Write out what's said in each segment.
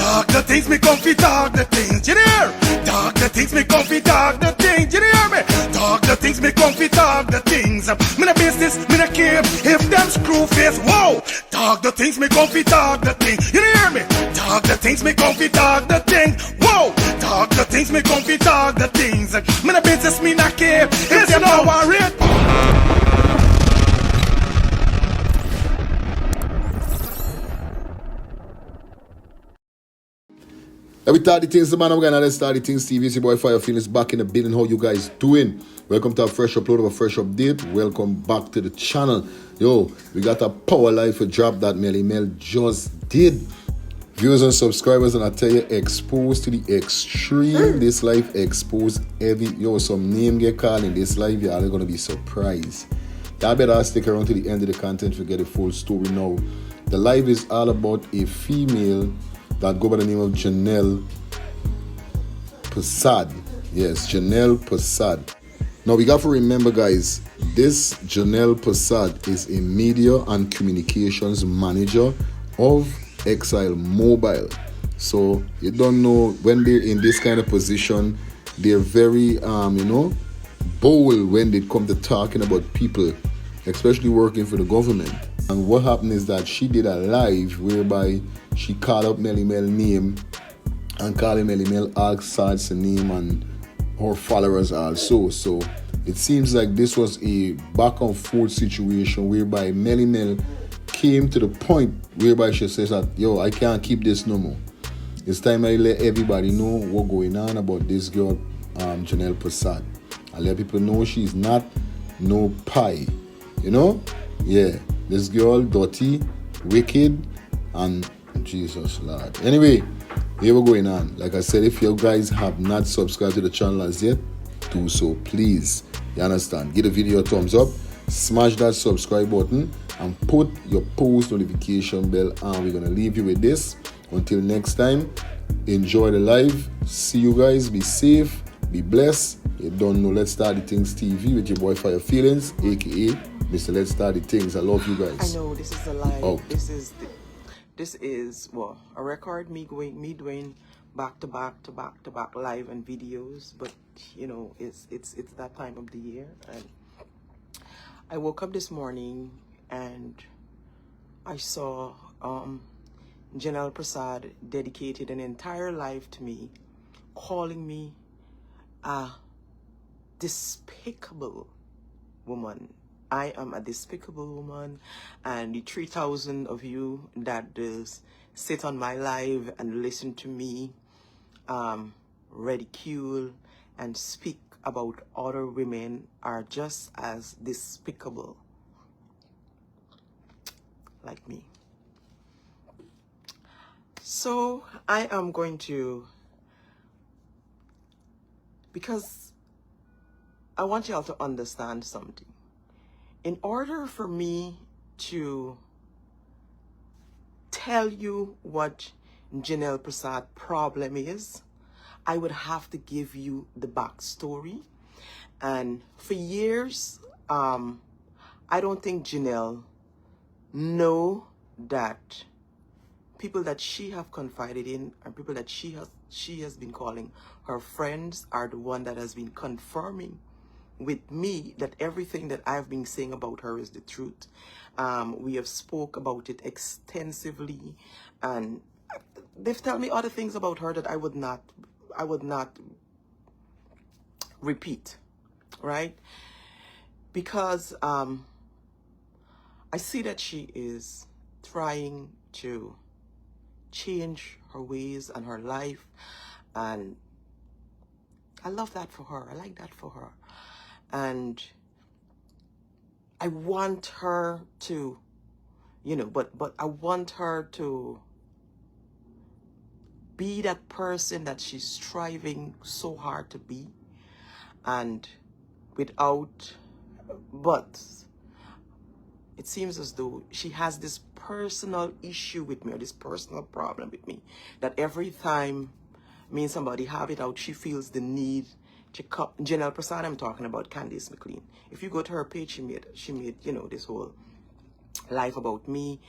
Dog the things me comfy, dog the things, you hear? Dog the things me comfy, dog the things, you hear me? Dog the things me comfy, dog the things. Me no business, me no care if them screw face, whoa. Dog the things me comfy, dog the things, you hear me? Dog the things me comfy, dog the things, whoa. Dog the things me comfy, dog the things. Me no business, me no care if them no worry. Every 30 things, the man I'm gonna let's start the things TV. It's your boy Fire Feelings back in the building. How you guys doing? Welcome to a fresh upload of a fresh update. Welcome back to the channel. Yo, we got a power life for drop that Melly just did. Viewers and subscribers, and I tell you, exposed to the extreme. This life exposed heavy. Yo, some name get called in this life. You're all gonna be surprised. Y'all better stick around to the end of the content to get the full story now. The life is all about a female that go by the name of Janelle Prasad. Yes, Janelle Prasad. Now we got to remember, guys, this Janelle Prasad is a media and communications manager of Exile Mobile. So you don't know, when they're in this kind of position, they're very bold when they come to talking about people, especially working for the government. And what happened is that she did a live whereby she called up Melly name and calling Melly all sides the name and her followers also. So it seems like this was a back and forth situation whereby Melly came to the point whereby she says that, yo, I can't keep this no more. It's time I let everybody know what's going on about this girl, Janelle Prasad. I let people know she's not no pie. You know? Yeah. This girl, dirty, wicked, and Jesus Lord. Anyway, here we're going on. Like I said, if you guys have not subscribed to the channel as yet, do so, please. You understand? Give the video a thumbs up, smash that subscribe button, and put your post notification bell on. We're going to leave you with this. Until next time, enjoy the live. See you guys. Be safe. Be blessed. You don't know, Let's Start the Things TV with your boy Fire Feelings, a.k.a. Mr. Let's Start the Things. I love you guys. I know this is a live. Oh. This is well, a record me doing back to back live and videos, but you know, it's that time of the year, and I woke up this morning and I saw Janelle Prasad dedicated an entire life to me, calling me a despicable woman. I am a despicable woman, and the 3,000 of you that does sit on my live and listen to me ridicule and speak about other women are just as despicable like me. So I am going to, because I want y'all to understand something. In order for me to tell you what Janelle Prasad problem is, I would have to give you the backstory. And for years, I don't think Janelle know that people that she have confided in and people that she has been calling her friends are the one that has been confirming with me that everything that I've been saying about her is the truth. We have spoke about it extensively, and they've told me other things about her that I would not repeat, right? Because I see that she is trying to change her ways and her life, and I love that for her. I like that for her. And I want her to, but I want her to be that person that she's striving so hard to be. And but it seems as though she has this personal issue with me, or this personal problem with me, that every time me and somebody have it out, she feels the need to come. Janelle Prasad, I'm talking about, Candice McLean. If you go to her page, she made this whole life about me,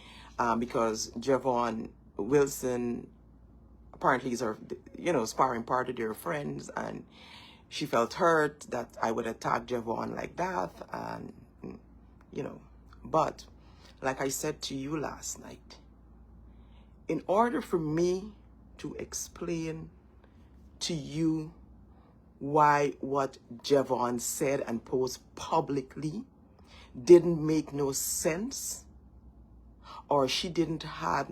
because Javon Wilson apparently is her, sparring partner, they're friends, and she felt hurt that I would attack Javon like that, and, but like I said to you last night, in order for me to explain to you why what Javon said and posted publicly didn't make no sense, or she didn't have,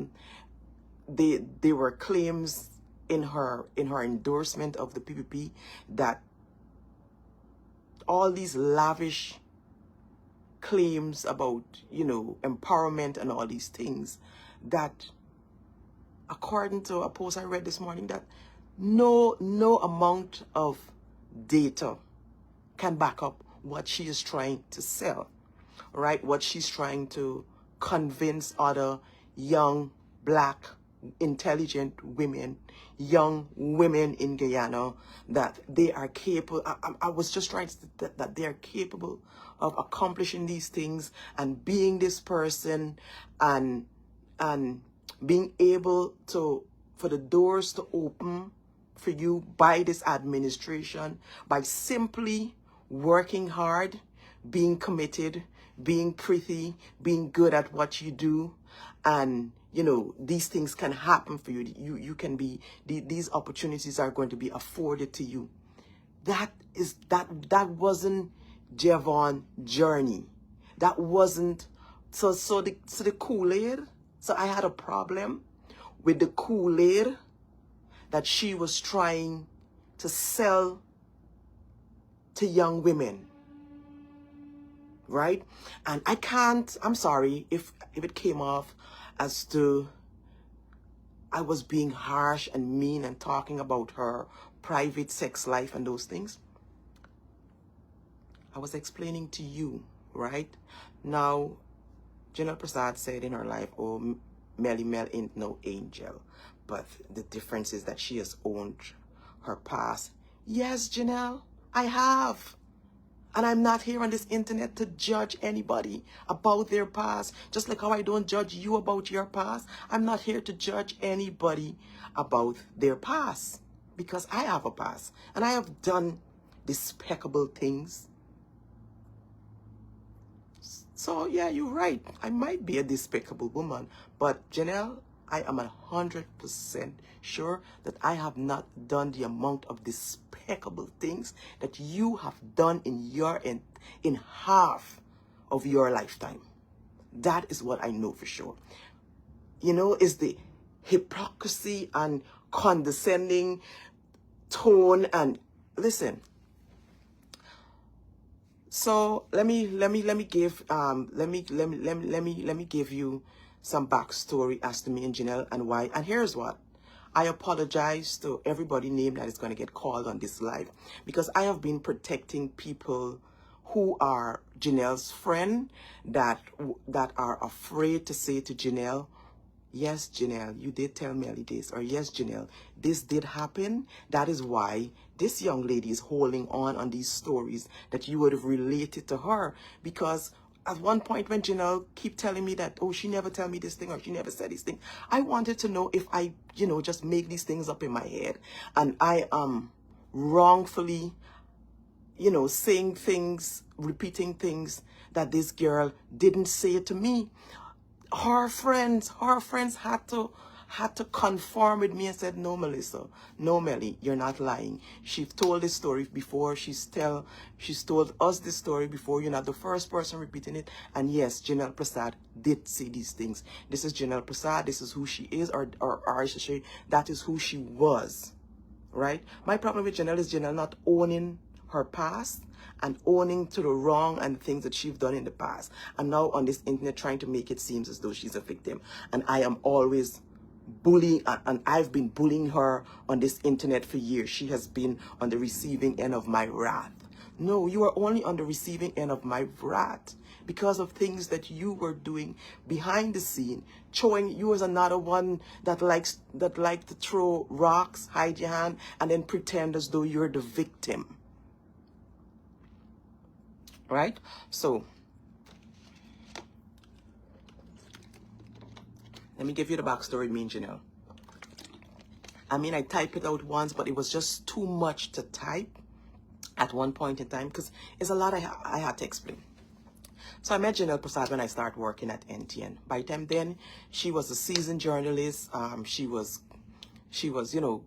there were claims in her endorsement of the PPP that all these lavish claims about, empowerment and all these things, that according to a post I read this morning, that no amount of data can back up what she is trying to sell, right? What she's trying to convince other young, black, intelligent women, young women in Guyana, that they are capable. I was just trying to that they are capable of accomplishing these things and being this person, and being able to, for the doors to open for you by this administration, by simply working hard, being committed, being pretty, being good at what you do, and these things can happen for you. You can be, these opportunities are going to be afforded to you. That wasn't Javon's journey. That wasn't so the Kool-Aid. So I had a problem with the Kool-Aid that she was trying to sell to young women, right? And I'm sorry if it came off as to I was being harsh and mean and talking about her private sex life and those things. I was explaining to you, right? Now, Janelle Prasad said in her life, oh, Melly Mel ain't no angel. But the difference is that she has owned her past. Yes, Janelle, I have. And I'm not here on this internet to judge anybody about their past. Just like how I don't judge you about your past. I'm not here to judge anybody about their past. Because I have a past. And I have done despicable things. So, yeah, you're right. I might be a despicable woman. But, Janelle, I am 100% sure that I have not done the amount of despicable things that you have done in half of your lifetime. That is what I know for sure. Is the hypocrisy and condescending tone. And listen, so let me give you some backstory as to me and Janelle and why. And here's what. I apologize to everybody named that is going to get called on this live, because I have been protecting people who are Janelle's friend, that are afraid to say to Janelle, yes, Janelle, you did tell Melly this, or yes, Janelle, this did happen. That is why this young lady is holding on these stories that you would have related to her. Because at one point when Janelle keep telling me that, oh, she never tell me this thing, or she never said this thing, I wanted to know if I, just make these things up in my head, and I am wrongfully, saying things, repeating things that this girl didn't say to me. Her friends had to conform with me and said, no, Melissa, no, Melly, you're not lying. She told this story before. She's told us this story before. You're not the first person repeating it. And yes, Janelle Prasad did say these things. This is Janelle Prasad. This is who she is, or I should say, that is who she was, right? My problem with Janelle is Janelle not owning her past and owning to the wrong and things that she's done in the past, and now on this internet trying to make it seem as though she's a victim. And I am always bullying, and I've been bullying her on this internet for years. She has been on the receiving end of my wrath. No, you are only on the receiving end of my wrath because of things that you were doing behind the scene, showing you as another one that like to throw rocks, hide your hand, and then pretend as though you're the victim. Right? So, let me give you the backstory, me and Janelle. I mean, I typed it out once, but it was just too much to type at one point in time because it's a lot I had to explain. So I met Janelle Prasad when I started working at NTN. By the time then, she was a seasoned journalist. She was, you know,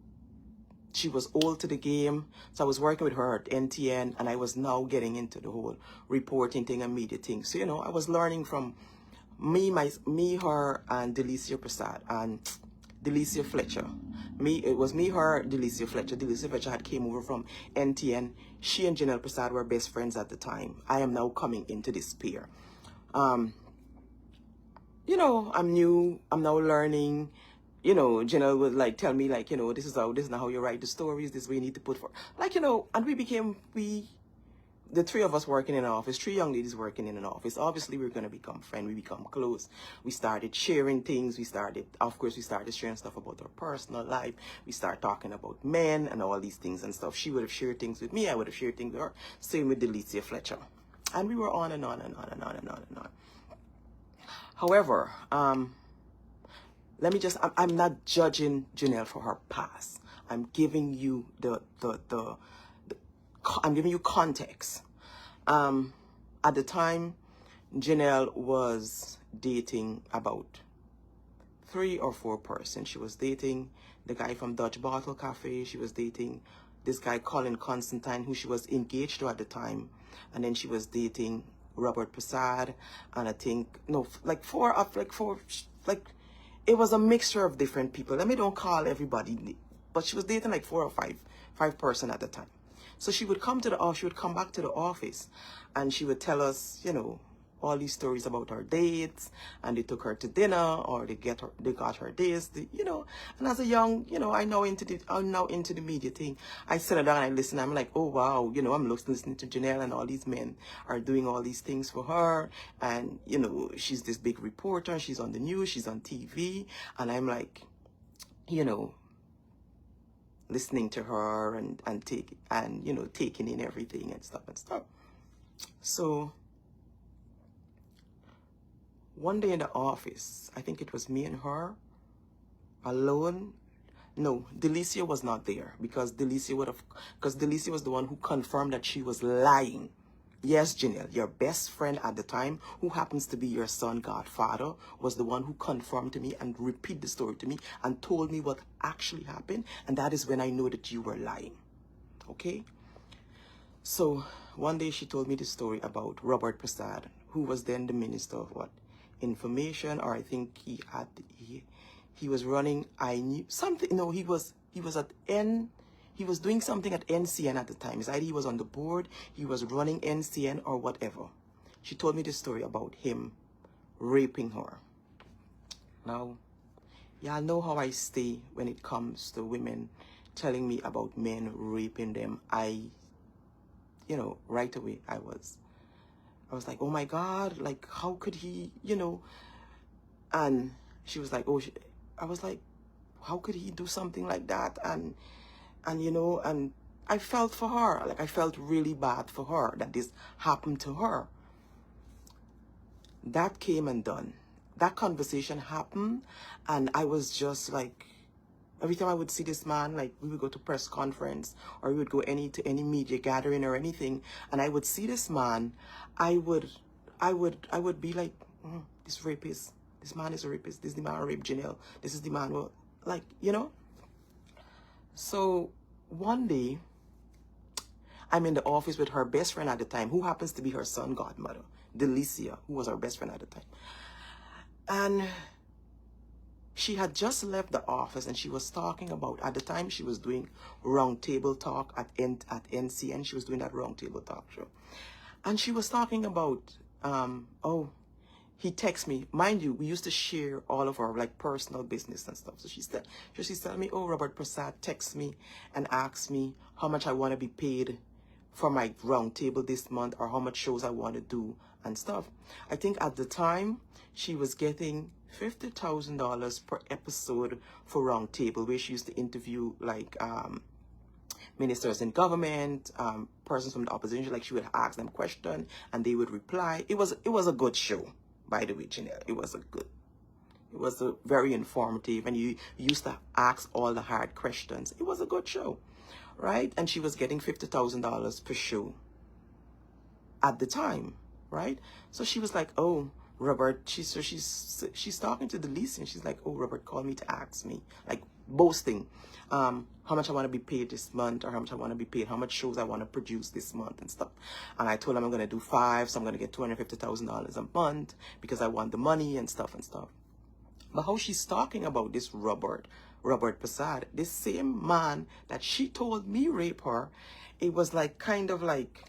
she was old to the game. So I was working with her at NTN, and I was now getting into the whole reporting thing and media thing. So, you know, I was learning from me, her, and Delicia Prasad, and Delicia Fletcher. It was me, her, Delicia Fletcher. Delicia Fletcher had came over from NTN. She and Janelle Prasad were best friends at the time. I am now coming into this pair. You know, I'm new. I'm now learning. You know, Janelle would like tell me like, you know, this is not how you write the stories. This is what you need to put for, like, you know, and the three of us working in an office, 3 young ladies working in an office. Obviously, we're going to become friends. We become close. We started sharing things. Of course, we started sharing stuff about our personal life. We started talking about men and all these things and stuff. She would have shared things with me. I would have shared things with her. Same with Delicia Fletcher. And we were on and on and on and on and on and on. However, let me just, I'm not judging Janelle for her past. I'm giving you I'm giving you context. At the time, Janelle was dating about 3 or 4 persons. She was dating the guy from Dutch Bottle Cafe. She was dating this guy, Colin Constantine, who she was engaged to at the time. And then she was dating Robert Prasad. And I think, no, it was a mixture of different people. Let me don't call everybody, but she was dating like 4 or 5 person at the time. So she would come to the office, she would come back to the office, and she would tell us, you know, all these stories about her dates, and they took her to dinner, or they got her this, you know. And as a young, you know, I'm now into the media thing. I sit down and I listen. I'm like, oh wow, you know, I'm listening to Janelle, and all these men are doing all these things for her, and you know, she's this big reporter. She's on the news. She's on TV, and I'm like, you know, listening to her and you know, taking in everything and stuff. So one day in the office, I think it was me and her alone. No, Delicia was not there because Delicia was the one who confirmed that she was lying. Yes, Janelle, your best friend at the time, who happens to be your son godfather, was the one who confirmed to me and repeated the story to me and told me what actually happened. And that is when I know that you were lying. Okay? So one day she told me the story about Robert Prasad, who was then the Minister of what? Information, or I think he was running, I knew something, no, he was doing something at NCN at the time. It's either he was on the board, he was running NCN or whatever. She told me this story about him raping her. Now, y'all know how I stay when it comes to women telling me about men raping them. You know, right away I was like, oh my God, like how could he, you know? And she was like, I was like, how could he do something like that? And you know, and I felt for her. Like I felt really bad for her that this happened to her. That came and done. That conversation happened, and I was just like, every time I would see this man, like we would go to press conference or we would go to any media gathering or anything, and I would see this man, I would be like, this rapist, this man is a rapist, this is the man who raped Janelle, this is the man who, like, you know. So one day, I'm in the office with her best friend at the time, who happens to be her son godmother, Delicia, who was her best friend at the time. And she had just left the office, and she was talking about, at the time she was doing round table talk at NCN. She was doing that round table talk show. And she was talking about, he texted me. Mind you, we used to share all of our like personal business and stuff. So she's telling me, oh, Robert Prasad texts me and asks me how much I want to be paid for my round table this month, or how much shows I want to do and stuff. I think at the time she was getting $50,000 per episode for round table, where she used to interview like ministers in government, persons from the opposition. Like she would ask them questions and they would reply. It was a good show, by the way, Janelle. It was It was very informative, and you used to ask all the hard questions. It was a good show, right? And she was getting $50,000 per show at the time, right? So she was like, oh, Robert, she's talking to Delisi, and she's like, oh, Robert called me to ask me, like boasting, how much I want to be paid this month, or how much I want to be paid, how much shows I want to produce this month and stuff. And I told him I'm going to do 5, so I'm going to get $250,000 a month because I want the money and stuff. But how she's talking about this Robert Prasad, this same man that she told me rape her, it was like kind of like,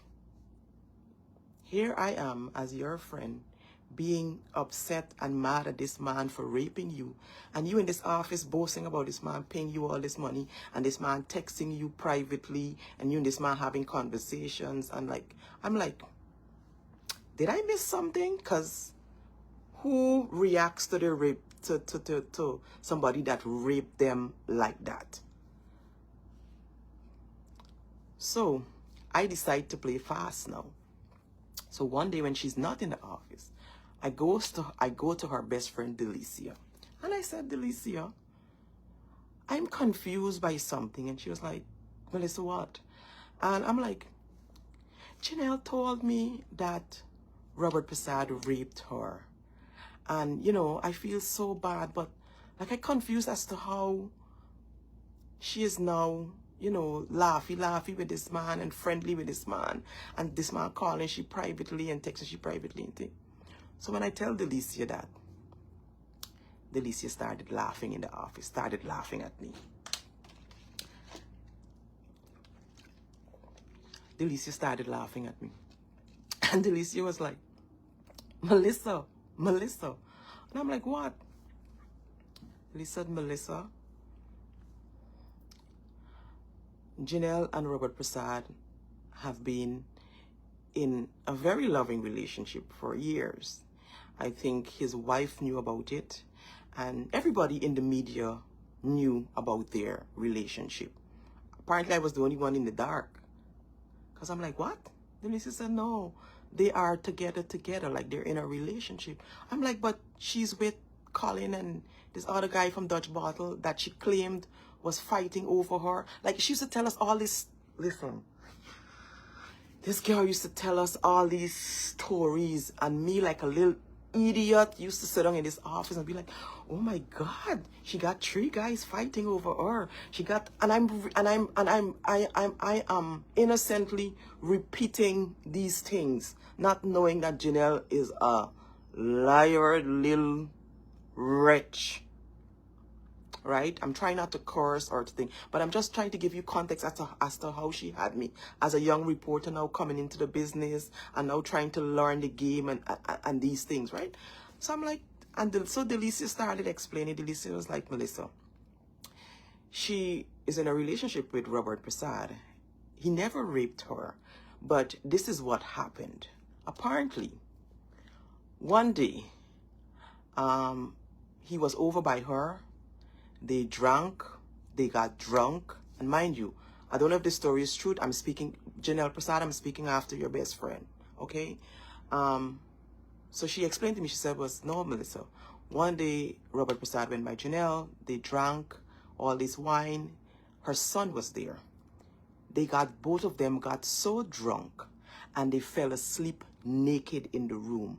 here I am as your friend, being upset and mad at this man for raping you, and you in this office boasting about this man paying you all this money, and this man texting you privately, and you and this man having conversations, and like, I'm like, did I miss something? Because who reacts to the rape, to somebody that raped them like that? So I decide to play fast now. So one day when she's not in the office, I go to her best friend Delicia, and I said, Delicia, I'm confused by something. And she was like, Melissa, what? And I'm like, Janelle told me that Robert Prasad raped her, and you know, I feel so bad, but like I'm confused as to how she is now, you know, laughy with this man and friendly with this man, and this man calling she privately and texting she privately and thing. So when I tell Delicia that, Delicia started laughing in the office, started laughing at me. Delicia started laughing at me. And Delicia was like, Melissa. And I'm like, what? Delicia said, Melissa, Janelle and Robert Prasad have been in a very loving relationship for years. I think his wife knew about it, and everybody in the media knew about their relationship. Apparently, I was the only one in the dark. Because I'm like, what? Delicia said, no, they are together, like they're in a relationship. I'm like, but she's with Colin and this other guy from Dutch Bottle that she claimed was fighting over her. Like, she used to tell us all this. Listen, this girl used to tell us all these stories, and me, like a little idiot, used to sit down in this office and be like, oh my God, she got 3 guys fighting over her. She got, and I am innocently repeating these things, not knowing that Janelle is a liar, little wretch. Right? I'm trying not to curse or to think, but I'm just trying to give you context as to how she had me as a young reporter, now coming into the business and now trying to learn the game and these things, right? So I'm like, so Delicia started explaining. Delicia was like, Melissa, she is in a relationship with Robert Prasad. He never raped her, but this is what happened. Apparently, one day, he was over by her. They drank, they got drunk, and mind you, I don't know if this story is true. I'm speaking, Janelle Prasad, I'm speaking after your best friend, okay? So she explained to me, she said, no, Melissa, one day Robert Prasad went by Janelle, they drank all this wine, her son was there. Both of them got so drunk, and they fell asleep naked in the room.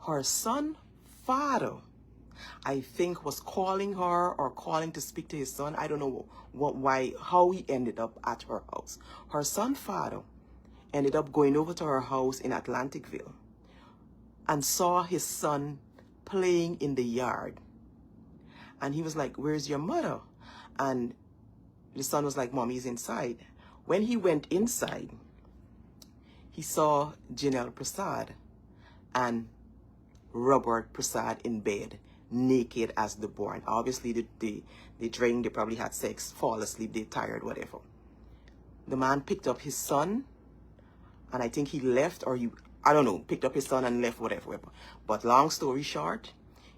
Her son, father, I think, was calling her or calling to speak to his son. I don't know how he ended up at her house. Her son, father, ended up going over to her house in Atlanticville and saw his son playing in the yard. And he was like, where's your mother? And the son was like, Mommy's inside. When he went inside, he saw Janelle Prasad and Robert Prasad in bed, naked as the born. Obviously, they drank, they probably had sex, fall asleep, they tired, whatever. The man picked up his son, and I think he left, or I don't know, picked up his son and left, whatever. But long story short,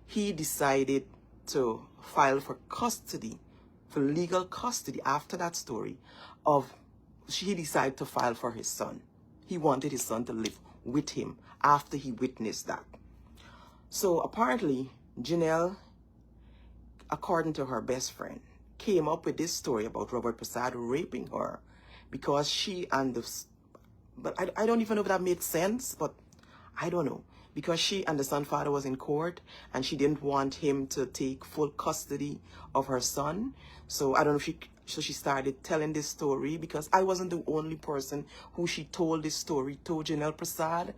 he decided to file for custody, for legal custody after that story he decided to file for his son. He wanted his son to live with him after he witnessed that. So apparently, Janelle according to her best friend, came up with this story about Robert Prasad raping her because she and the, but I don't even know if that made sense, but I don't know. Because she and the son father was in court and she didn't want him to take full custody of her son. So I don't know if she started telling this story, because I wasn't the only person who she told this story to. Janelle Prasad,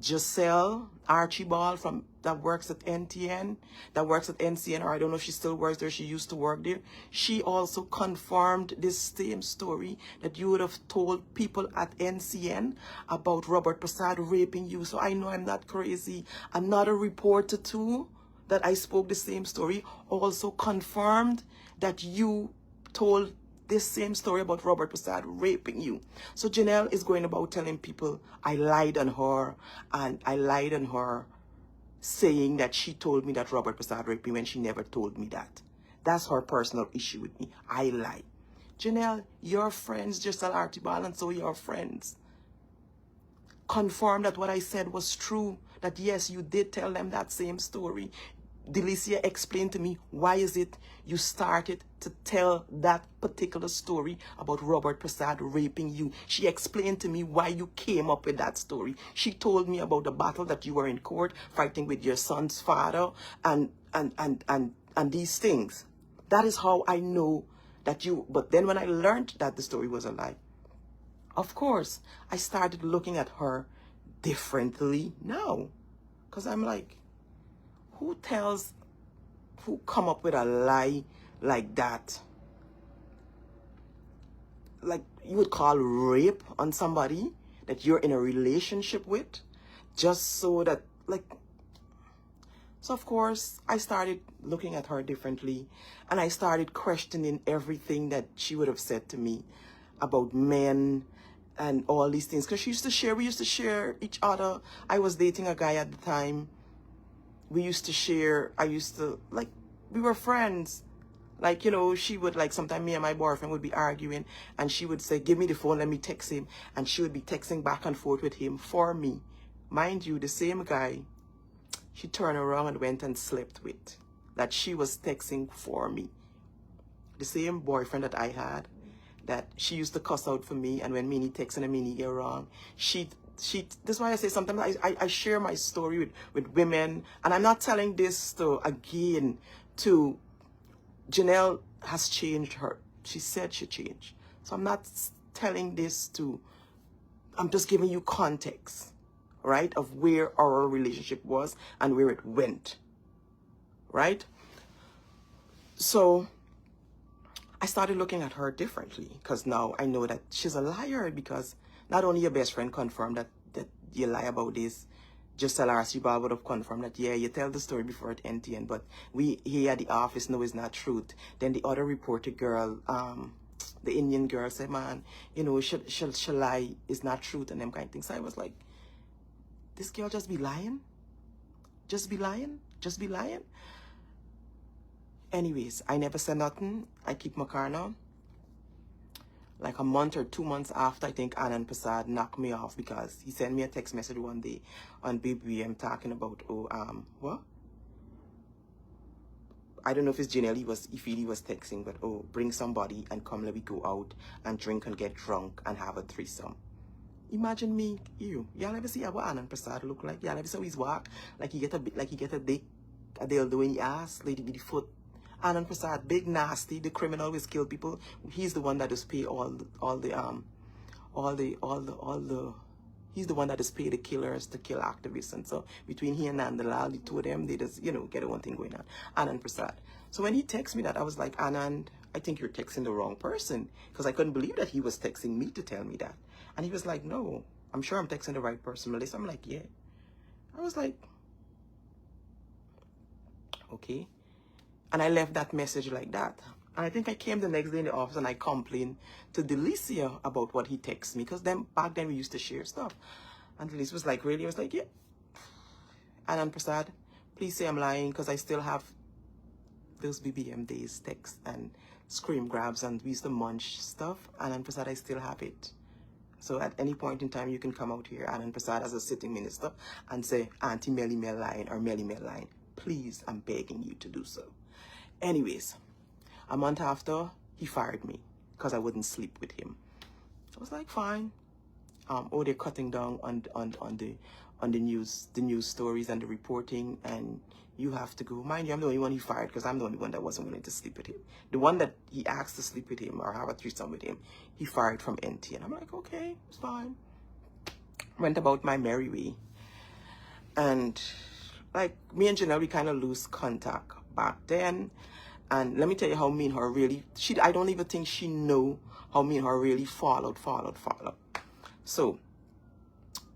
Giselle Archibald from that works at NTN, that works at NCN, or I don't know if she still works there. She used to work there. She also confirmed this same story that you would have told people at NCN about Robert Prasad raping you. So I know I'm not crazy. Another reporter too that I spoke the same story also confirmed that you told this same story about Robert Prasad raping you. So Janelle is going about telling people I lied on her, and I lied on her saying that she told me that Robert Prasad raped me when she never told me that. That's her personal issue with me. I lie. Janelle, your friends, Giselle Archibald, and so your friends confirmed that what I said was true, that yes, you did tell them that same story. Delicia explained to me, why is it you started to tell that particular story about Robert Prasad raping you? She explained to me why you came up with that story. She told me about the battle that you were in court fighting with your son's father and these things. That is how I know that you, but then when I learned that the story was a lie, of course, I started looking at her differently now. Because I'm like, who come up with a lie like that? Like you would call rape on somebody that you're in a relationship with, just so that, like, so of course I started looking at her differently, and I started questioning everything that she would have said to me about men and all these things. Because we used to share each other. I was dating a guy at the time. We used to share, we were friends. Like, you know, she would, like, sometimes me and my boyfriend would be arguing, and she would say, give me the phone, let me text him. And she would be texting back and forth with him for me. Mind you, the same guy she turned around and went and slept with, that she was texting for me. The same boyfriend that I had, that she used to cuss out for me, and when me and he texting and me and he get wrong, that's why I say sometimes I share my story with women, and I'm not telling this to Janelle has changed her. She said she changed. So I'm not telling this I'm just giving you context, right, of where our relationship was and where it went, right? So I started looking at her differently, because now I know that she's a liar, because not only your best friend confirmed that you lie about this, Giselle Archibald would have confirmed that, yeah, you tell the story before at NTN, but we here at the office know it's not truth. Then the other reporter girl, the Indian girl, said, man, you know, she'll lie, it's not truth, and them kind of things. So I was like, this girl just be lying? Just be lying? Just be lying? Anyways, I never said nothing. I keep my car now. Like a month or 2 months after, I think Anand Prasad knocked me off, because he sent me a text message one day on BBM talking about, what? I don't know if it's Janelle he was texting, but, bring somebody and come, let me go out and drink and get drunk and have a threesome. Imagine me, y'all ever see what Anand Prasad look like? Y'all ever see how he's walk? Like he get a dick, a dildo in your ass, lady with the foot. Anand Prasad, big nasty, the criminal always kill people. He's the one that just pay he's the one that just pay the killers to kill activists. And so between he and Nandalal, the two of them, they just, you know, get one thing going on. Anand Prasad. So when he texted me that, I was like, Anand, I think you're texting the wrong person, because I couldn't believe that he was texting me to tell me that. And he was like, no, I'm sure I'm texting the right person, Melissa. I'm like, yeah. I was like, okay. And I left that message like that. And I think I came the next day in the office and I complained to Delicia about what he texted me. Because back then we used to share stuff. And Delicia was like, really? I was like, yeah. Anand Prasad, please say I'm lying, because I still have those BBM days texts and scream grabs, and we used to munch stuff. Anand Prasad, I still have it. So at any point in time, you can come out here, Anand Prasad, as a sitting minister, and say, Auntie Melly lying or Melly lying. Please, I'm begging you to do so. Anyways, a month after, he fired me because I wouldn't sleep with him. I was like, fine. Oh, they're cutting down on the news stories and the reporting, and you have to go. Mind you, I'm the only one he fired because I'm the only one that wasn't willing to sleep with him. The one that he asked to sleep with him or have a threesome with him, he fired from NT. And I'm like, okay, it's fine. Went about my merry way. And like me and Janelle, we kind of lose contact back then. And let me tell you how me and her really, I don't even think she know how me and her really followed. So,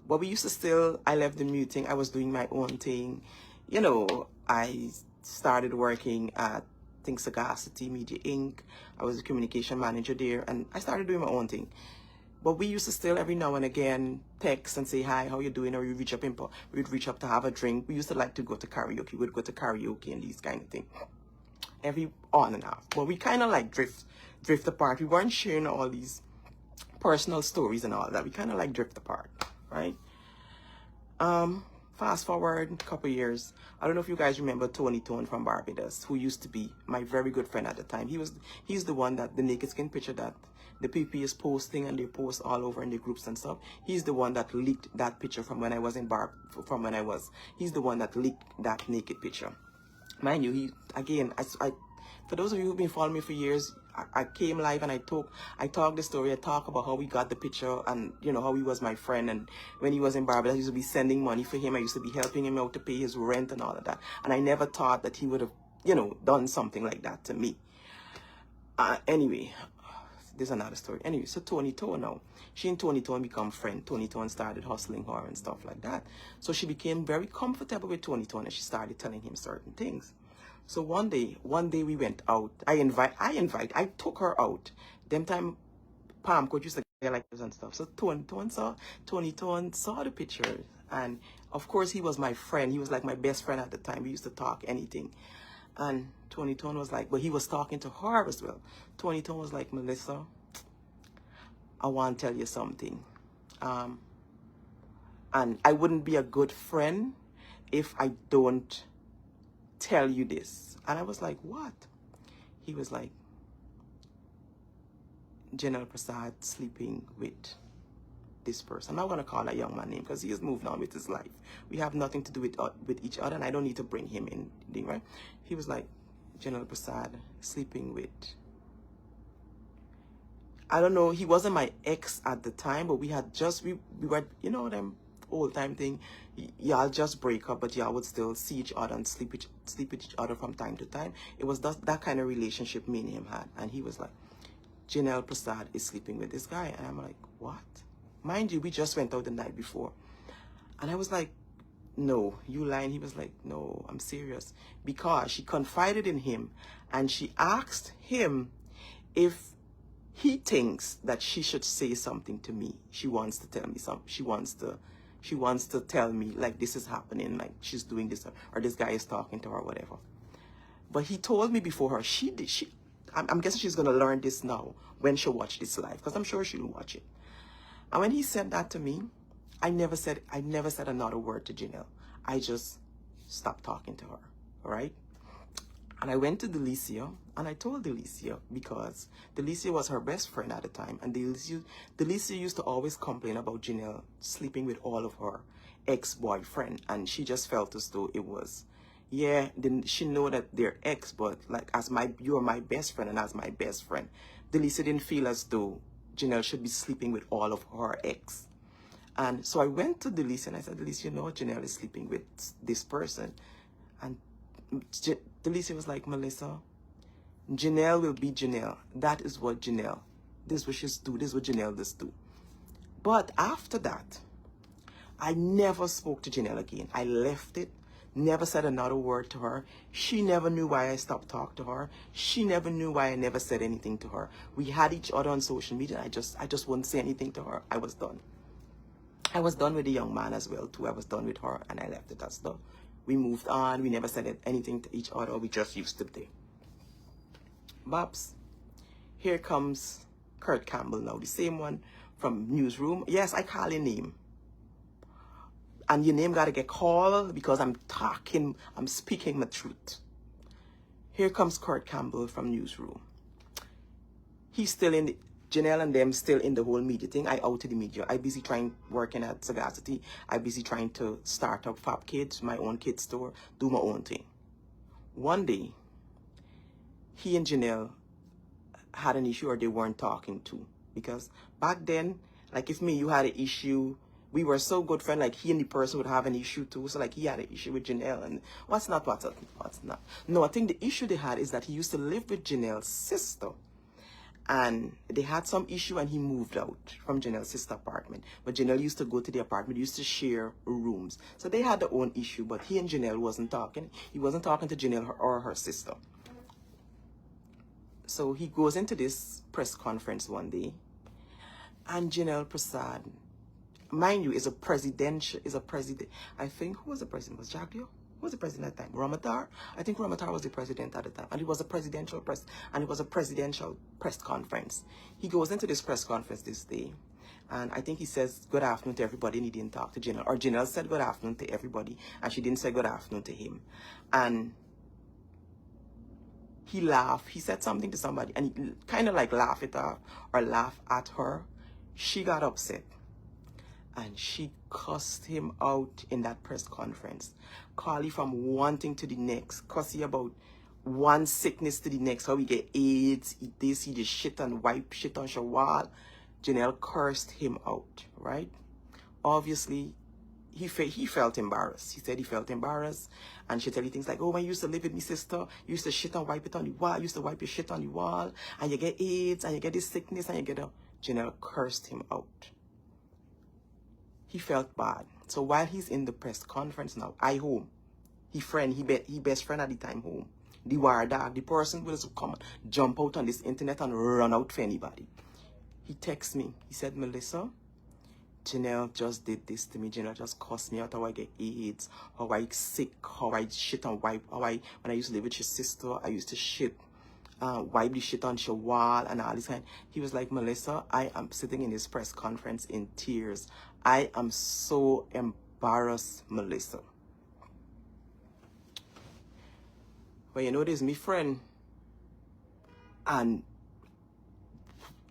but we used to still, I left the muting, I was doing my own thing. You know, I started working at Think Sagacity Media Inc. I was a communication manager there, and I started doing my own thing. But we used to still every now and again text and say, hi, how you doing? Or we'd reach up to have a drink. We used to like to go to karaoke. We'd go to karaoke and these kind of things. Every on and off. But we kind of like drift apart. We weren't sharing all these personal stories and all that. We kind of like drift apart, right? Fast forward a couple years. I don't know if you guys remember Tony Tone from Barbados, who used to be my very good friend at the time. He's the one that the naked skin picture that the PP is posting and they post all over in the groups and stuff. He's the one that leaked that picture from when I was in he's the one that leaked that naked picture. Mind you, for those of you who've been following me for years, I came live and I talked the story. I talk about how we got the picture and, you know, how he was my friend. And when he was in Barbados, I used to be sending money for him. I used to be helping him out to pay his rent and all of that. And I never thought that he would have, you know, done something like that to me. Anyway, there's another story. Anyway, so Tony Tone now. She and Tony Tone become friends. Tony Tone started hustling her and stuff like that. So she became very comfortable with Tony Tone and she started telling him certain things. So one day we went out. I took her out. Them time Palm Coach used to get like this and stuff. So Tony Tone saw the pictures. And of course he was my friend. He was like my best friend at the time. We used to talk anything. And Tony Tone was like, but he was talking to her as well. Tony Tone was like, Melissa, I want to tell you something. And I wouldn't be a good friend if I don't tell you this. And I was like, what? He was like, Janelle Prasad sleeping with this person. I'm not going to call that young man name because he has moved on with his life. We have nothing to do with each other and I don't need to bring him in, right? He was like, Janelle Prasad sleeping with, I don't know, he wasn't my ex at the time, but we were, you know, them old time thing. Y'all just break up, but y'all would still see each other and sleep with each other from time to time. It was that kind of relationship me and him had. And he was like, Janelle Prasad is sleeping with this guy. And I'm like, what? Mind you, we just went out the night before. And I was like, no, you lying. He was like, no, I'm serious. Because she confided in him and she asked him if he thinks that she should say something to me. She wants to tell me something. She wants to tell me like this is happening, like she's doing this or this guy is talking to her or whatever. But he told me before her. I'm guessing she's going to learn this now when she watch this live because I'm sure she'll watch it. And when he said that to me, I never said another word to Janelle. I just stopped talking to her, all right? And I went to Delicia, and I told Delicia because Delicia was her best friend at the time. And Delicia used to always complain about Janelle sleeping with all of her ex-boyfriend. And she just felt as though it was, yeah, she know that they're ex, but like you're my best friend and as my best friend. Delicia didn't feel as though Janelle should be sleeping with all of her ex. And so I went to Delicia and I said, Delicia, you know, Janelle is sleeping with this person. And Delicia was like, Melissa, Janelle will be Janelle. That is what Janelle, this is what she's do. This is what Janelle does do. But after that, I never spoke to Janelle again. I left it, never said another word to her. She never knew why I stopped talking to her. She never knew why I never said anything to her. We had each other on social media. I just wouldn't say anything to her. I was done. I was done with the young man as well too. I was done with her and I left it as though. We moved on. We never said anything to each other. We just used to be. Babs, here comes Kurt Campbell now, the same one from Newsroom. Yes, I call your name. And your name got to get called because I'm speaking the truth. Here comes Kurt Campbell from Newsroom. He's still in the, Janelle and them still in the whole media thing. I out to the media. I busy working at Sagacity. I busy trying to start up Fab Kids, my own kids store, do my own thing. One day, he and Janelle had an issue or they weren't talking to. Because back then, like if me, you had an issue, we were so good friends, like he and the person would have an issue too. So like he had an issue with Janelle and what's not. No, I think the issue they had is that he used to live with Janelle's sister. And they had some issue and he moved out from Janelle's sister apartment. But Janelle used to go to the apartment, used to share rooms. So they had their own issue, but he and Janelle wasn't talking. He wasn't talking to Janelle or her sister. So he goes into this press conference one day. And Janelle Prasad, mind you, is a president. I think, who was the president? Was Jagdio? Who was the president at the time? Ramatar? I think Ramatar was the president at the time. And it was a presidential press conference. He goes into this press conference this day. And I think he says good afternoon to everybody and he didn't talk to Janelle. Or Janelle said good afternoon to everybody and she didn't say good afternoon to him. And he laughed. He said something to somebody and he kind of like laughed it off or laughed at her. She got upset. And she cussed him out in that press conference. Carly from one thing to the next. Cussing about one sickness to the next. How we get AIDS, eat this, he just shit and wipe shit on your wall. Janelle cursed him out, right? Obviously, he felt embarrassed. He said he felt embarrassed. And she tell you things like, oh, when you used to live with me sister, you used to shit and wipe it on the wall. You used to wipe your shit on the wall. And you get AIDS, and you get this sickness, and you get a... Janelle cursed him out. He felt bad. So while he's in the press conference now, I home. He best friend at the time home. The war dog, the person will come jump out on this internet and run out for anybody. He texts me. He said, Melissa, Janelle just did this to me. Janelle just cussed me out how I get AIDS, how I sick, how I shit and wipe, when I used to live with your sister, I used to shit, wipe the shit on your wall and all this kind. He was like, Melissa, I am sitting in this press conference in tears. I am so embarrassed, Melissa. Well, you know, this my friend. And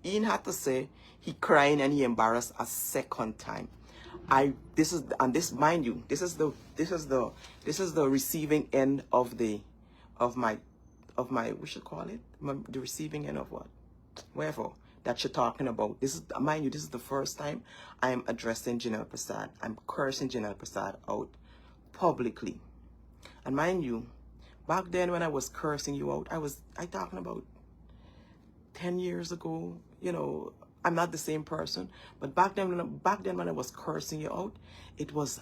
Ian had to say he crying and he embarrassed a second time. Mind you, this is the receiving end of my we should call it the receiving end of what? Whatever that you're talking about. This is, mind you, this is the first time I am addressing Janelle Prasad. I'm cursing Janelle Prasad out publicly. And mind you, back then when I was cursing you out, I talking about 10 years ago. You know, I'm not the same person. But back then when I was cursing you out, it was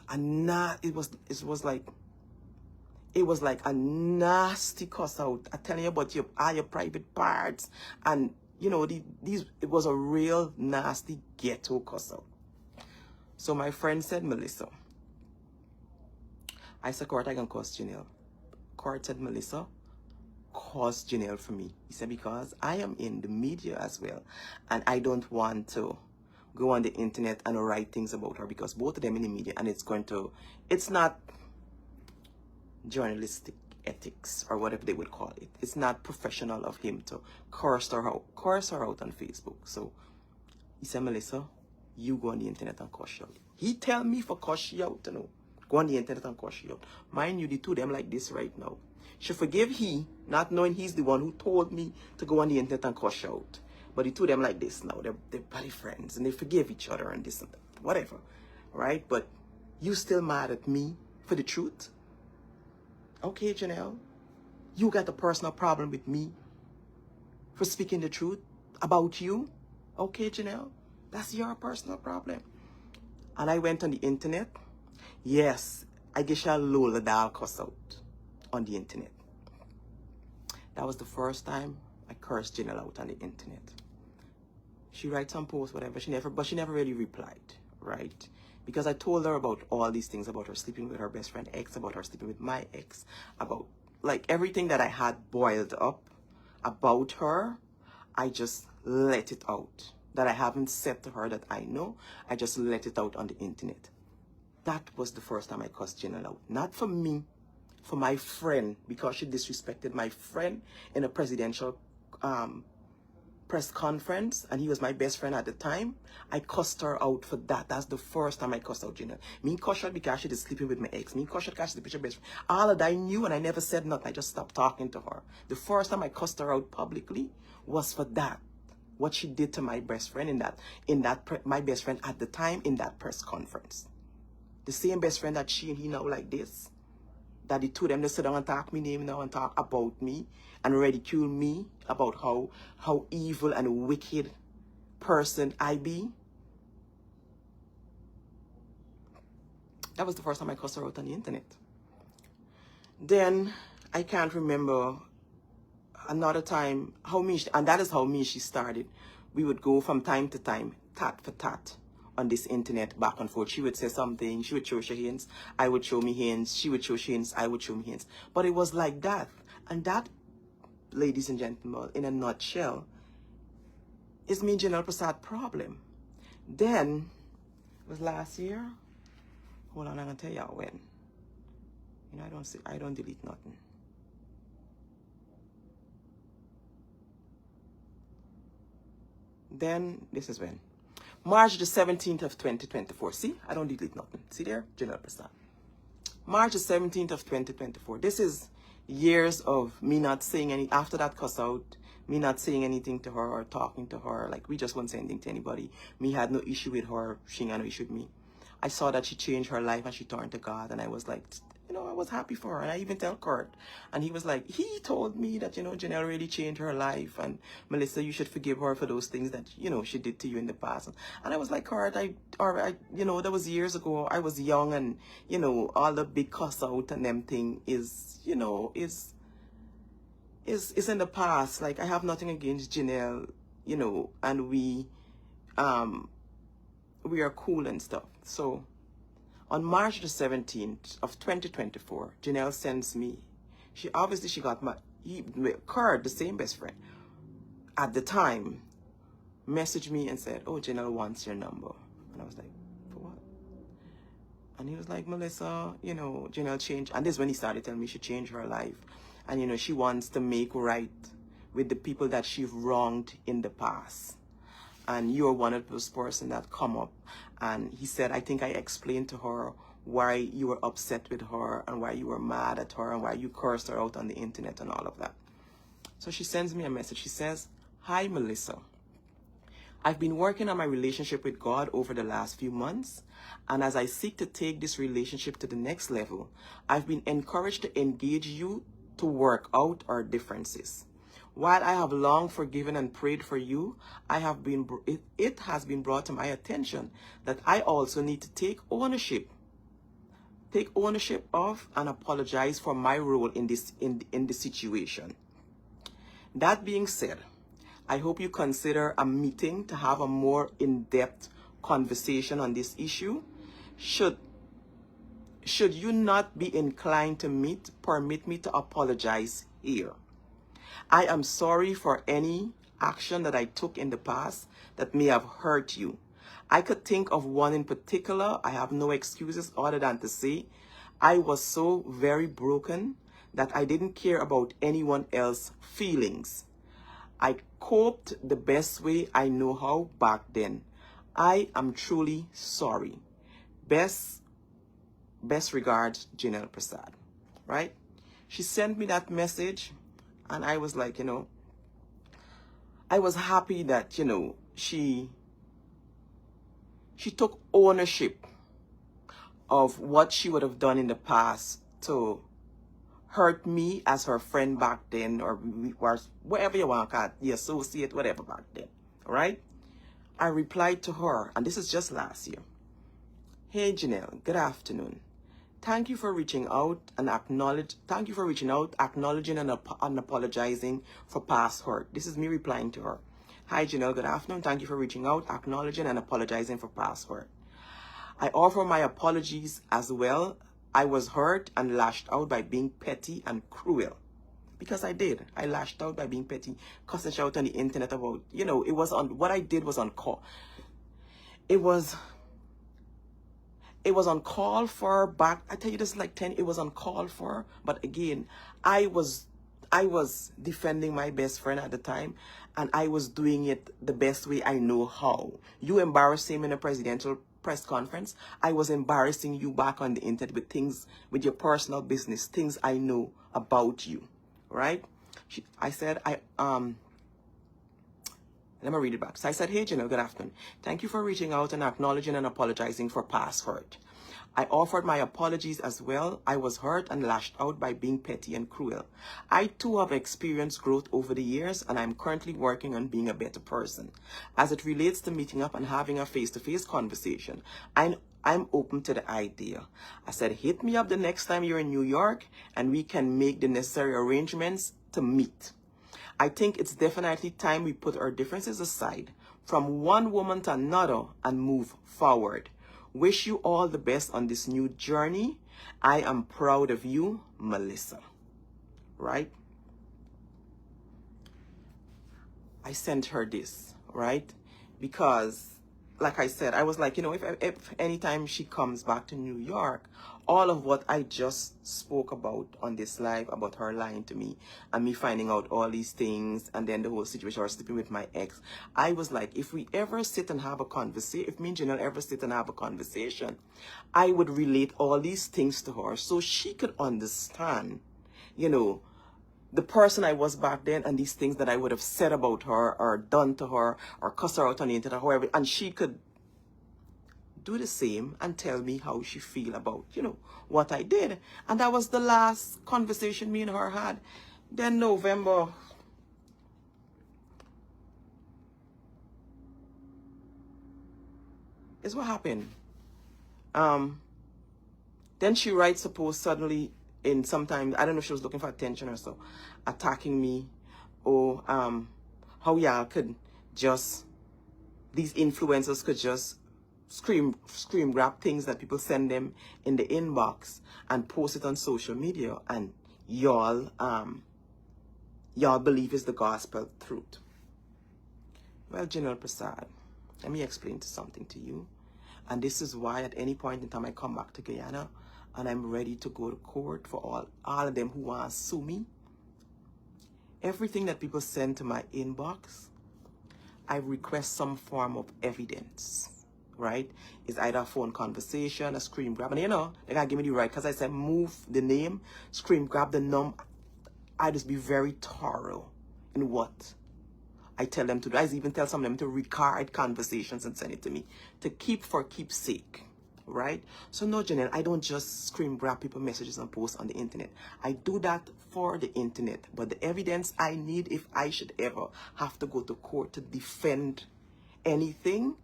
like a nasty cuss out. I telling you about all your private parts, and you know, it was a real nasty ghetto cuss out. So my friend said, Melissa, I said, Court, I can cuss Janelle. Court said, Melissa, cuss Janelle for me. He said, because I am in the media as well, and I don't want to go on the internet and write things about her, because both of them in the media, and it's not journalistic ethics or whatever they would call it. It's not professional of him to curse her out on Facebook. So he said, Melissa, you go on the internet and cuss you out. He tell me for cuss you out, you know. Go on the internet and cuss you out. Mind you, the two of them like this right now. She forgive he, not knowing he's the one who told me to go on the internet and cuss you out. But the two of them like this now. They're buddy friends and they forgive each other and this and that. Whatever. Right? But you still mad at me for the truth? Okay, Janelle, you got a personal problem with me for speaking the truth about you. Okay, Janelle, that's your personal problem. And I went on the internet. Yes, I guess I'll lull the dog cuss out on the internet. That was the first time I cursed Janelle out on the internet. She writes some posts, whatever. She never really replied, right? Because I told her about all these things, about her sleeping with her best friend ex, about her sleeping with my ex, about like everything that I had boiled up about her. I just let it out. That I haven't said to her that I know. I just let it out on the internet. That was the first time I cussed Janelle out. Not for me for my friend because she disrespected my friend in a presidential press conference, and he was my best friend at the time. I cussed her out for that. That's the first time I cussed out Janelle. Me cussed her because she was sleeping with my ex. Me cussed her because she's the best friend. All of that I knew, and I never said nothing. I just stopped talking to her. The first time I cussed her out publicly was for that. What she did to my best friend my best friend at the time in that press conference. The same best friend that she and he now like this. That the two of them they sit down and talk me name now and talk about me and ridicule me about how evil and wicked person I be. That was the first time I cussed her out on the internet. Then I can't remember another time and that is how me she started. We would go from time to time, tat for tat, on this internet, back and forth. She would say something, she would show her hands, I would show me hands, she would show hands, I would show me hands. But it was like that. And that, ladies and gentlemen, in a nutshell, is me and Janelle Prasad problem. Then, it was last year. Hold on, I'm gonna tell y'all when. You know, I don't delete nothing. Then, this is when. March the 17th of 2024. See, I don't delete nothing. See there? Janelle Prasad. March the 17th of 2024. This is years of me not saying any, after that cuss out, me not saying anything to her or talking to her. Like, we just won't say anything to anybody. Me had no issue with her. She had no issue with me. I saw that she changed her life and she turned to God. And I was like, you know, I was happy for her. And I even tell Kurt. And he was like, he told me that, you know, Janelle really changed her life. And Melissa, you should forgive her for those things that, you know, she did to you in the past. And I was like, Kurt, you know, that was years ago. I was young and, you know, all the big cuss out and them thing is, you know, is in the past. Like, I have nothing against Janelle, you know, and we are cool and stuff. So, on March the 17th of 2024, Janelle sends me. She got Kurt, the same best friend, at the time, messaged me and said, oh, Janelle wants your number. And I was like, for what? And he was like, Melissa, you know, Janelle changed. And this is when he started telling me she changed her life. And, you know, she wants to make right with the people that she wronged in the past. And you're one of those person that come up. And he said, I think I explained to her why you were upset with her and why you were mad at her and why you cursed her out on the internet and all of that. So she sends me a message. She says, hi, Melissa. I've been working on my relationship with God over the last few months. And as I seek to take this relationship to the next level, I've been encouraged to engage you to work out our differences. While I have long forgiven and prayed for you, it has been brought to my attention that I also need to take ownership of and apologize for my role in the situation. That being said, I hope you consider a meeting to have a more in-depth conversation on this issue. Should you not be inclined to meet, permit me to apologize here. I am sorry for any action that I took in the past that may have hurt you. I could think of one in particular. I have no excuses other than to say I was so very broken that I didn't care about anyone else's feelings. I coped the best way I know how back then. I am truly sorry. Best regards, Janelle Prasad. Right? She sent me that message. And I was like, you know, I was happy that, you know, she took ownership of what she would have done in the past to hurt me as her friend back then, or whatever you want to call it, the associate, whatever back then, all right? I replied to her, and this is just last year. Hey, Janelle, good afternoon. Thank you for reaching out and acknowledging and apologizing for past hurt. This is me replying to her. Hi, Janelle. Good afternoon. Thank you for reaching out, acknowledging and apologizing for past hurt. I offer my apologies as well. I was hurt and lashed out by being petty and cruel. Because I did. I lashed out by being petty, cussing out on the internet about, you know, it was on, what I did was on call. It was It was uncalled for back. I tell you this like 10, it was uncalled for. But again, I was defending my best friend at the time, and I was doing it the best way I know how. You embarrassed him in a presidential press conference. I was embarrassing you back on the internet with things, with your personal business, things I know about you, right? I said, let me read it back. So I said, hey, Janelle, good afternoon. Thank you for reaching out and acknowledging and apologizing for past hurt. I offered my apologies as well. I was hurt and lashed out by being petty and cruel. I too have experienced growth over the years, and I'm currently working on being a better person. As it relates to meeting up and having a face-to-face conversation, I'm open to the idea. I said, hit me up the next time you're in New York and we can make the necessary arrangements to meet. I think it's definitely time we put our differences aside from one woman to another and move forward. Wish you all the best on this new journey. I am proud of you, Melissa. Right? I sent her this, right? Because, like I said, I was like, you know, if anytime she comes back to New York, all of what I just spoke about on this live, about her lying to me and me finding out all these things, and then the whole situation, or sleeping with my ex, I was like, if we ever sit and have a conversation, if me and Janelle ever sit and have a conversation, I would relate all these things to her so she could understand, you know, the person I was back then and these things that I would have said about her or done to her or cuss her out on the internet, however, and she could do the same and tell me how she feel about, you know, what I did. And that was the last conversation me and her had. Then November is what happened. Then she writes, suppose suddenly in sometimes, I don't know if she was looking for attention or so, attacking me, or how y'all could just, these influencers could just scream grab things that people send them in the inbox and post it on social media, and y'all believe is the gospel truth. Well, Janelle Prasad, let me explain something to you. And this is why at any point in time I come back to Guyana and I'm ready to go to court for all of them who want to sue me. Everything that people send to my inbox, I request some form of evidence, right? It's either a phone conversation, a screen grab, and you know, they gotta give me the right, because I said move the name, screen grab the number. I just be very thorough in what I tell them to do. I even tell some of them to record conversations and send it to me to keep for keepsake, right? So no, Janelle, I don't just screen grab people messages and post on the internet. I do that for the internet, but the evidence I need, if I should ever have to go to court to defend anything,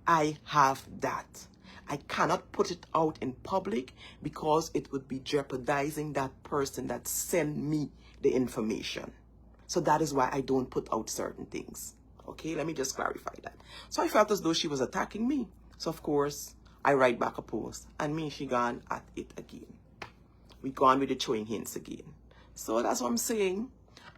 I have that. I cannot put it out in public because it would be jeopardizing that person that sent me the information. So that is why I don't put out certain things. Okay, let me just clarify that. So I felt as though she was attacking me. So of course, I write back a post, and me and she gone at it again. We gone with the throwing hints again. So that's what I'm saying.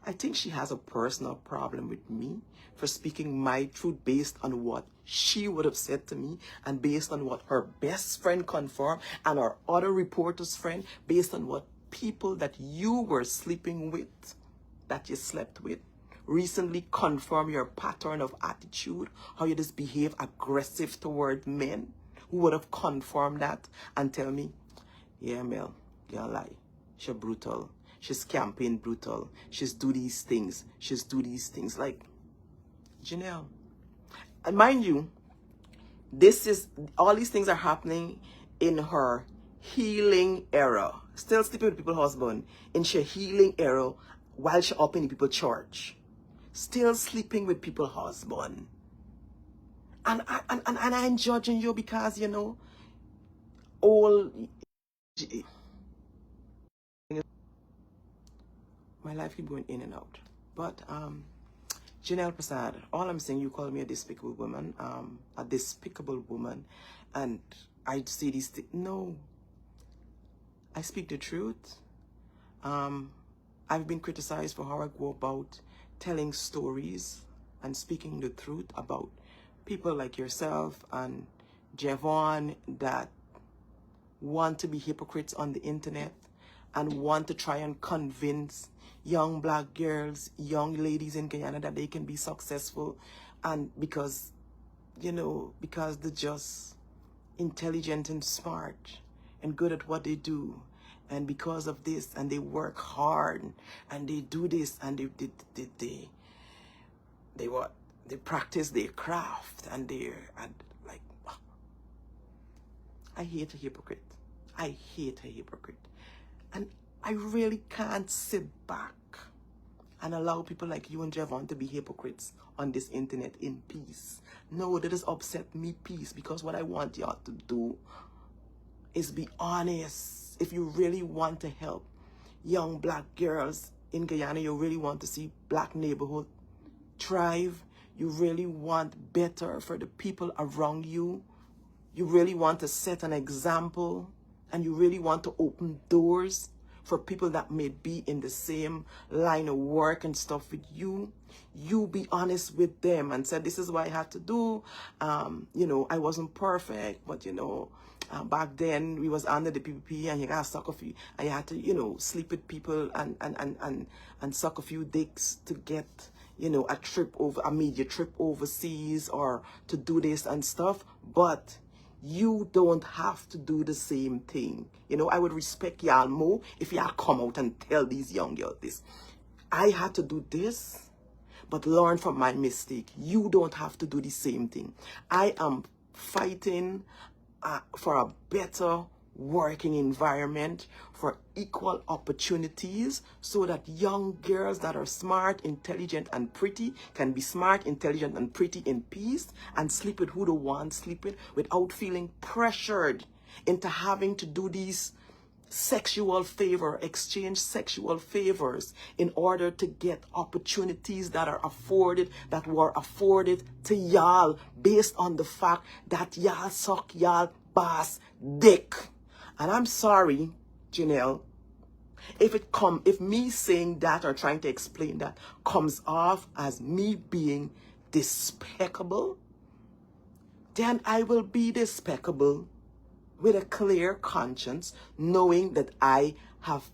I think she has a personal problem with me for speaking my truth based on what she would have said to me and based on what her best friend confirmed and our other reporter's friend, based on what people that you were sleeping with, that you slept with, recently confirm your pattern of attitude, how you just behave aggressive toward men, who would have confirmed that and tell me, yeah, Mel, you're lie. She's brutal. She's campaign brutal. She's do these things. She's do these things. Like, Janelle. And mind you, all these things are happening in her healing era. Still sleeping with people's husband in her healing era while she up in people's church. Still sleeping with people's husband. And I'm judging you because, you know, all my life keep going in and out. But Janelle Prasad, all I'm saying, you call me a despicable woman, and I say these things. No, I speak the truth. I've been criticized for how I go about telling stories and speaking the truth about people like yourself and Javon that want to be hypocrites on the internet and want to try and convince young black girls, young ladies in Guyana that they can be successful, and because, you know, because they're just intelligent and smart and good at what they do, and because of this, and they work hard, and they do this, and they practice their craft, and like, I hate a hypocrite. I hate a hypocrite. And I really can't sit back and allow people like you and Javon to be hypocrites on this internet in peace. No, that has upset me peace, because what I want y'all to do is be honest. If you really want to help young black girls in Guyana, you really want to see black neighborhood thrive, you really want better for the people around you, you really want to set an example, and you really want to open doors for people that may be in the same line of work and stuff with you, you be honest with them and say, this is what I had to do. You know, I wasn't perfect, but you know, back then we was under the PPP, and you got suck a few, and you had to, you know, sleep with people and suck a few dicks to get, you know, a media trip overseas, or to do this and stuff. But you don't have to do the same thing. You know, I would respect y'all more if y'all come out and tell these young girls this. I had to do this, but learn from my mistake. You don't have to do the same thing. I am fighting for a better working environment, for equal opportunities, so that young girls that are smart, intelligent, and pretty can be smart, intelligent, and pretty in peace, and sleep with who they want sleep with, without feeling pressured into having to do these exchange sexual favors in order to get opportunities that were afforded to y'all, based on the fact that y'all suck y'all boss dick. And I'm sorry, Janelle, if me saying that or trying to explain that comes off as me being despicable, then I will be despicable with a clear conscience, knowing that I have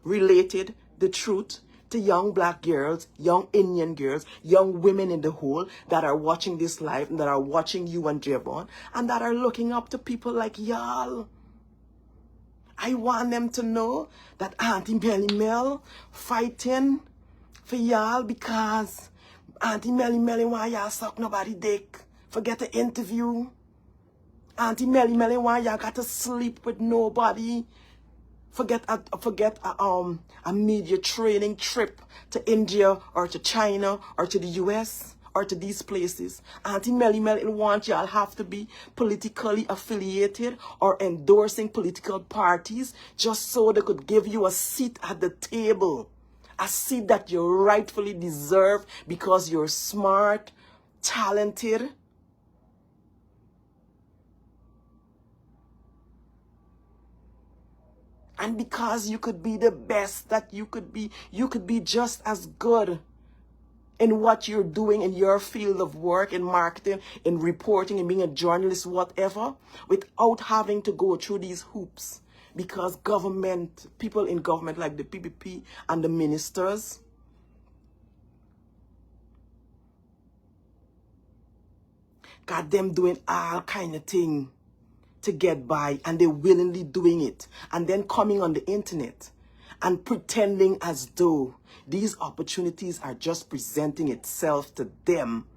related the truth to young black girls, young Indian girls, young women in the whole that are watching this live, and that are watching you and Javon, and that are looking up to people like y'all. I want them to know that Auntie Melly fighting for y'all, because Auntie Melly want y'all suck nobody dick. Forget the interview. Auntie Melly want y'all got to sleep with nobody. Forget a media training trip to India or to China or to the US or to these places. Auntie Melly want y'all have to be politically affiliated or endorsing political parties just so they could give you a seat at the table. A seat that you rightfully deserve because you're smart, talented, and because you could be the best that you could be just as good in what you're doing in your field of work, in marketing, in reporting, in being a journalist, whatever, without having to go through these hoops. Because people in government like the PPP and the ministers, got them doing all kind of thing to get by, and they're willingly doing it, and then coming on the internet and pretending as though these opportunities are just presenting itself to them,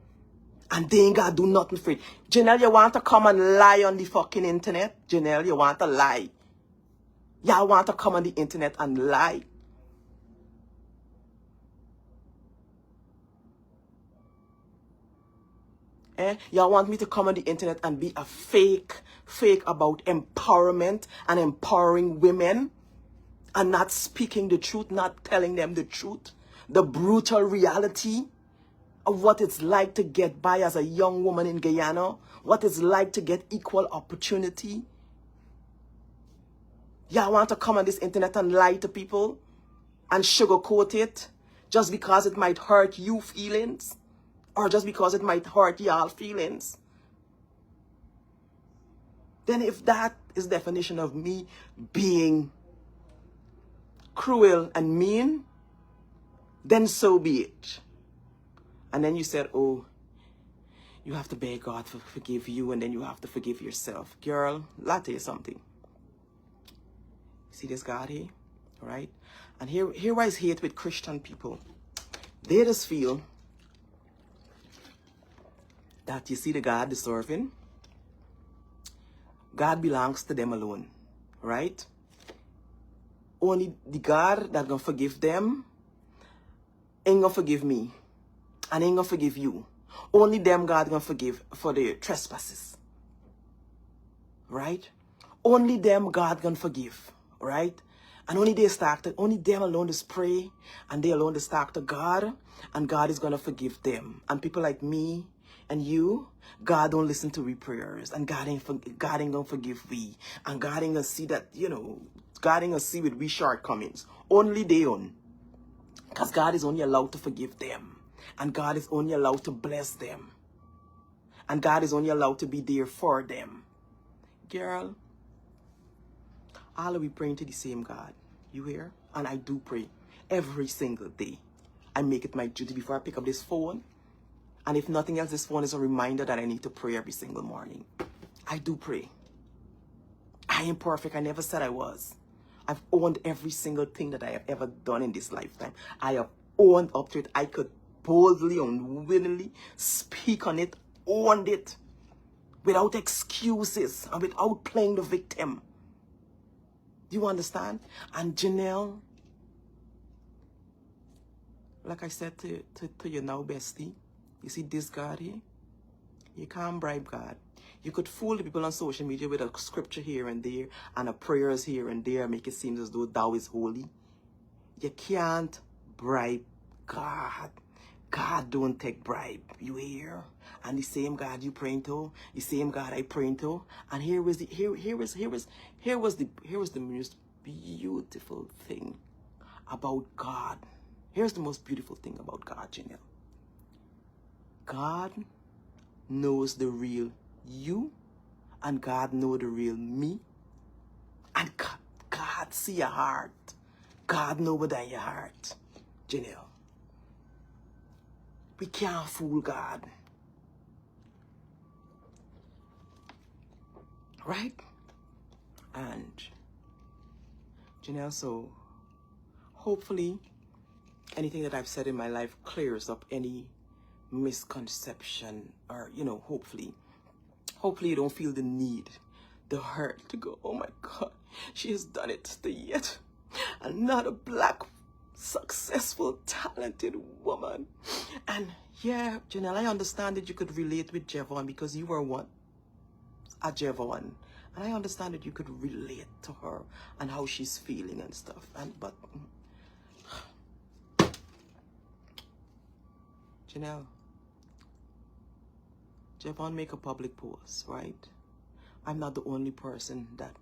and they ain't gotta do nothing for it. Janelle, you want to come and lie on the fucking internet? Janelle, you want to lie? Y'all want to come on the internet and lie? Y'all want me to come on the internet and be a fake about empowerment and empowering women, and not speaking the truth, not telling them the truth, the brutal reality of what it's like to get by as a young woman in Guyana, what it's like to get equal opportunity. Y'all want to come on this internet and lie to people and sugarcoat it just because it might hurt you feelings, or just because it might hurt y'all feelings. then if that is definition of me being cruel and mean, then so be it. And then you said, oh, you have to beg God to forgive you, and then you have to forgive yourself. Girl, let me tell you something. See this God here, right? And here why is hate with Christian people. They just feel that, you see, the God they're serving, God belongs to them alone, right? Only the God that gonna forgive them ain't gonna forgive me, and ain't gonna forgive you. Only them God gonna forgive for their trespasses, right? Only them God gonna forgive, right? And only them alone just pray, and they alone just talk to God, and God is gonna forgive them. And people like me and you, God don't listen to we prayers, and God ain't gonna forgive we, and God ain't gonna see that, God ain't gonna see with we shortcomings. Only they own, because God is only allowed to forgive them, and God is only allowed to bless them, and God is only allowed to be there for them. Girl, all of we praying to the same God. You hear? And I do pray every single day. I make it my duty before I pick up this phone. And if nothing else, this phone is a reminder that I need to pray every single morning. I do pray. I ain't perfect. I never said I was. I've owned every single thing that I have ever done in this lifetime. I have owned up to it. I could boldly, unwillingly speak on it, owned it, without excuses and without playing the victim. Do you understand? And Janelle, like I said to you now, bestie, you see this God here? You can't bribe God. You could fool the people on social media with a scripture here and there and a prayers here and there, make it seem as though thou is holy. You can't bribe God. God don't take bribe. You hear? And the same God you praying to, the same God I praying to. And here was the most beautiful thing about God. Here's the most beautiful thing about God, Janelle. God knows the real you, and God knows the real me. And God see your heart. God knows what's in your heart, Janelle. We can't fool God. Right? And Janelle, so hopefully anything that I've said in my life clears up any misconception, or hopefully you don't feel the need, the hurt to go, oh my God, she has done it to yet another black successful talented woman. And yeah, Janelle, I understand that you could relate with Javon because you were a Javon, and I understand that you could relate to her and how she's feeling and stuff. But Janelle, Javon make a public post, right? I'm not the only person that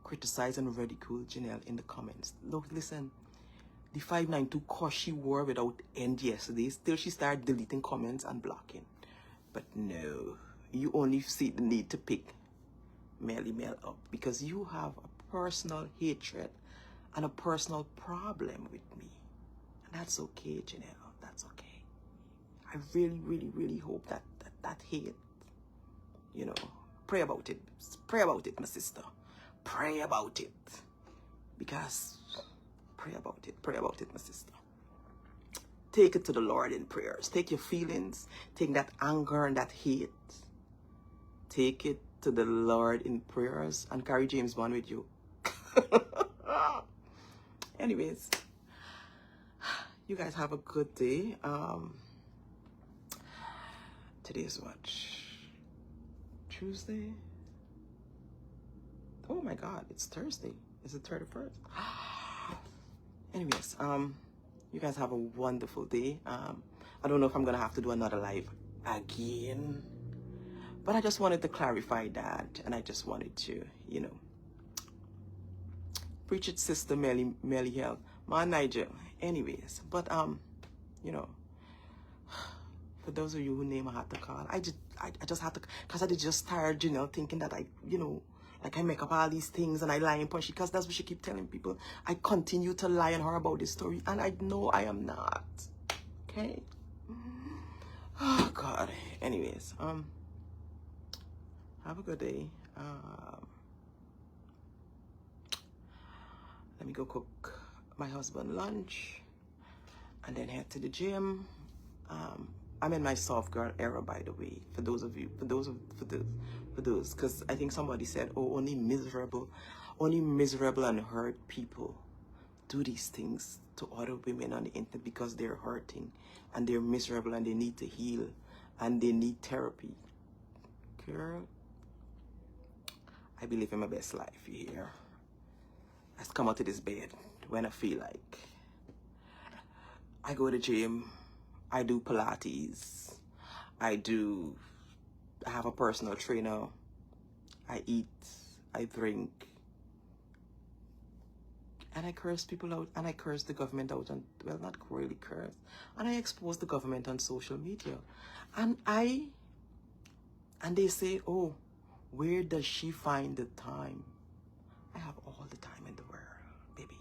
criticize and ridicule Janelle in the comments. Look, listen, the 592 course she wore without end yesterday, still she started deleting comments and blocking. But no, you only see the need to pick Melly up because you have a personal hatred and a personal problem with me. And that's okay, Janelle, that's okay. I really, really, really hope that hate, pray about it. Pray about it, my sister. Pray about it. Because, pray about it, my sister. Take it to the Lord in prayers. Take your feelings, take that anger and that hate. Take it to the Lord in prayers and carry James Bond with you. Anyways, you guys have a good day. Today is what? Tuesday? Oh my God, it's Thursday. It's the 31st. Anyways, you guys have a wonderful day. I don't know if I'm gonna have to do another live again, but I just wanted to clarify that, and I just wanted to, preach it, sister Melly Hill, my Nigel. Anyways, but For those of you who name I had to call, I just had to, because I just tired, Janelle, thinking that I, you know, like I make up all these things and I lie in punch, because that's what she keep telling people. I continue to lie on her about this story, and I know I am not. Okay? Oh, God. Anyways, have a good day. Let me go cook my husband lunch and then head to the gym. I'm in my soft girl era, by the way, for those, because I think somebody said, oh, only miserable and hurt people do these things to other women on the internet because they're hurting and they're miserable and they need to heal and they need therapy. Girl, I believe in my best life, you hear? I come out of this bed when I feel like. I go to the gym, I do Pilates, I have a personal trainer, I eat, I drink, and I curse people out, and I curse the government out, and, well, not really curse, and I expose the government on social media. And they say, oh, where does she find the time? I have all the time in the world, baby.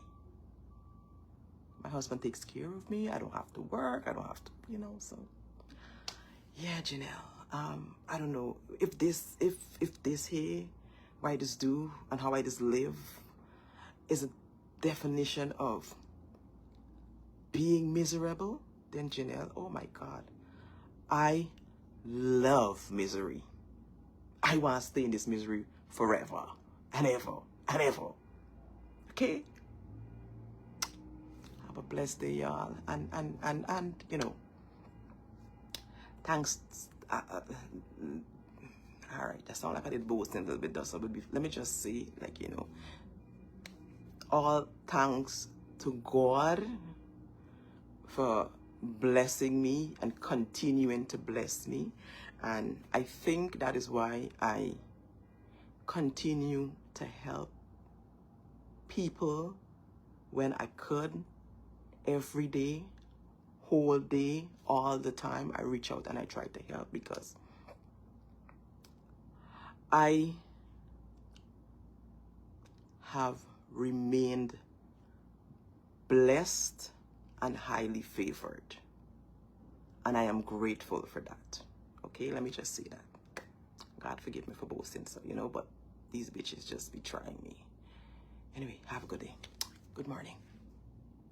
My husband takes care of me. I don't have to work. I don't have to, you know, so. Yeah, Janelle. I don't know if this here, what I just do and how I just live is a definition of being miserable, then Janelle, oh my God. I love misery. I want to stay in this misery forever and ever and ever. Okay? Have a blessed day, y'all. And you know, thanks. All right, that sounds like I did boasting a little bit. Let me just say, like, you know, all thanks to God for blessing me and continuing to bless me. And I think that is why I continue to help people when I could, every day, whole day, all the time. I reach out and I try to help because I have remained blessed and highly favored. And I am grateful for that. Okay, let me just say that. God forgive me for boasting, so, you know, but these bitches just be trying me. Anyway, have a good day. Good morning.